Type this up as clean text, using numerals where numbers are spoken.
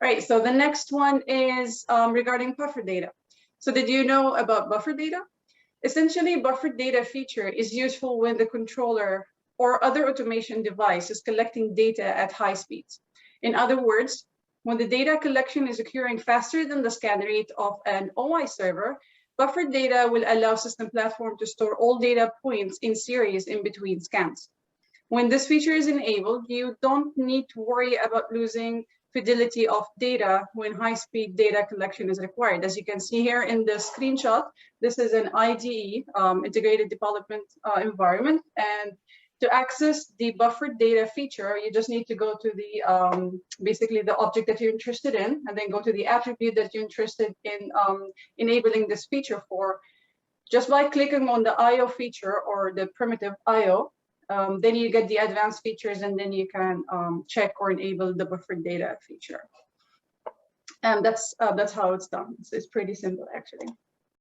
Right, so the next one is regarding buffer data. So did you know about buffer data? Essentially, buffer data feature is useful when the controller or other automation device is collecting data at high speeds. In other words, when the data collection is occurring faster than the scan rate of an OI server, buffer data will allow System Platform to store all data points in series in between scans. When this feature is enabled, you don't need to worry about losing fidelity of data when high-speed data collection is required. As you can see here in the screenshot, this is an IDE, integrated development environment. And to access the buffered data feature, you just need to go to the, basically the object that you're interested in, and then go to the attribute that you're interested in enabling this feature for. Just by clicking on the IO feature or the primitive IO, then you get the advanced features, and then you can check or enable the buffered data feature. And that's how it's done. It's pretty simple, actually.